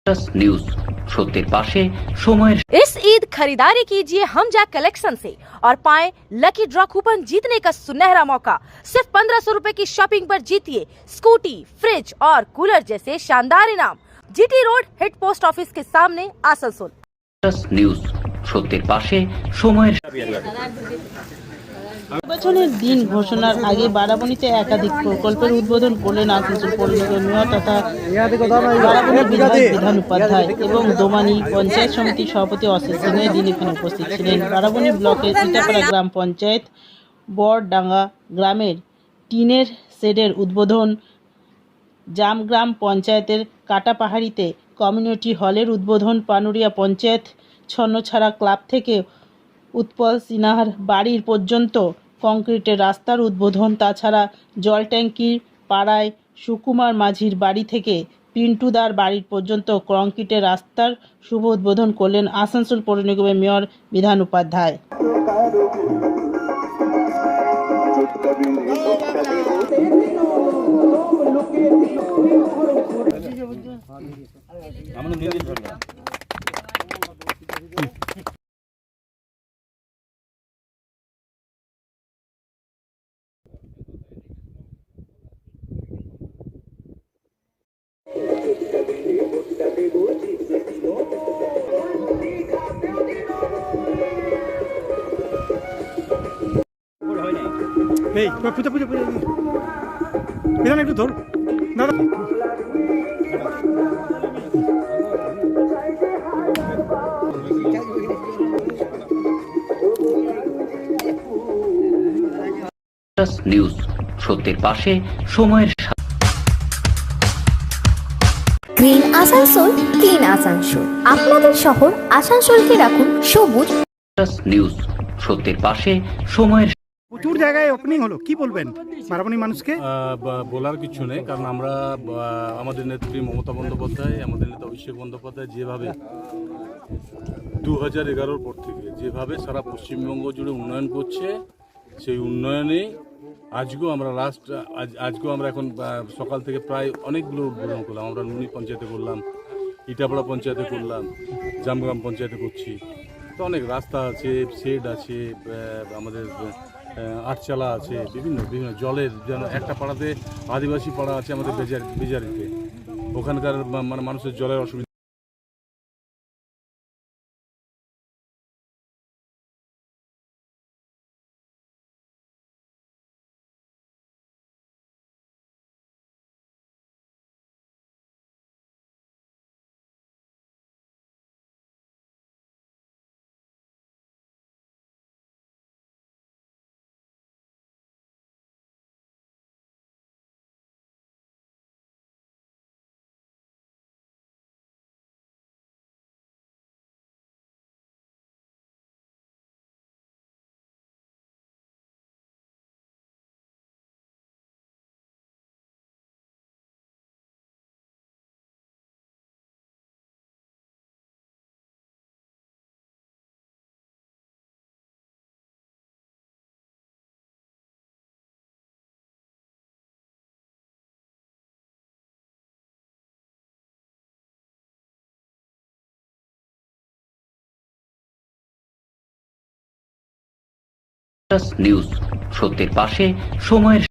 News সত্যের পাশে সময়ের। इस ईद खरीदारी कीजिए हम जैक कलेक्शन से और पाएं लकी ड्रॉ कूपन जीतने का सुनहरा मौका। सिर्फ 1500 रुपए की शॉपिंग पर जीतिए स्कूटी, फ्रिज और कूलर जैसे शानदार इनाम। GT road head post office के सामने आसनसोल। न्यूज সত্যের পাশে সময়ের। নির্বাচনের দিন ঘোষণার আগে বারাবণীতে একাধিক প্রকল্পের উদ্বোধন করলেন আসানসোল পৌর নিগমের মেয়র তথা বারাবণী বিধায়ক বিধান উপাধ্যায় এবং দোমানী পঞ্চায়েত সমিতির সভাপতি অশিস সিং দিন এখানে উপস্থিত ছিলেন। বারাবণী ব্লকের ইটাপাড়া গ্রাম পঞ্চায়েত বড়ডাঙ্গা গ্রামের টিনের শেডের উদ্বোধন, জামগ্রাম পঞ্চায়েতের কাটাপাহাড়িতে কমিউনিটি হলের উদ্বোধন, পানুরিয়া পঞ্চায়েত ছন্নছাড়া ক্লাব থেকে উৎপল সিনহার বাড়ির পর্যন্ত কংক্রিটের রাস্তার উদ্বোধন, তাছাড়া জল ট্যাঙ্কির পাড়ায় সুকুমার মাঝির বাড়ি থেকে পিন্টুদার বাড়ির পর্যন্ত কংক্রিটের রাস্তার শুভ উদ্বোধন করলেন আসানসোল পৌর নিগমের মেয়র বিধান উপাধ্যায়। এই পূজা পূজা পূজা বিধান একটু ধর দাদা। নিউজ সত্যের পাশে সময়ের। Green Asansol, clean Asansol. আপনাদের শহর আসানসোলকে রাখুন সবুজ। নিউজ সত্যের পাশে সময়ের। প্রচুর জায়গায় ওপেনিং হলো, কি বলবেন বারাবণী মানুষকে? বলার কিছু নেই, কারণ আমরা আমাদের নেত্রী মমতা বন্দ্যোপাধ্যায়, আমাদের নেতা অভিষেক বন্দ্যোপাধ্যায় যেভাবে 2011 পর থেকে যেভাবে সারা পশ্চিমবঙ্গ জুড়ে উন্নয়ন করছে, সেই উন্নয়নে আজকেও আমরা এখন সকাল থেকে প্রায় অনেকগুলো উদ্বোধন করলাম। আমরা নুনি পঞ্চায়েতে করলাম, ইটাপাড়া পঞ্চায়েতে করলাম, জামগ্রাম পঞ্চায়েতে করছি। তো অনেক রাস্তা আছে, শেড আছে, আমাদের আটচালা আছে, বিভিন্ন জলের, যেন একটা পাড়াতে আদিবাসী পাড়া আছে আমাদের বেজারিতে, ওখানকার মানে মানুষের জলের অসুবিধা। নিউজ সত্যের পাশে সময়ের।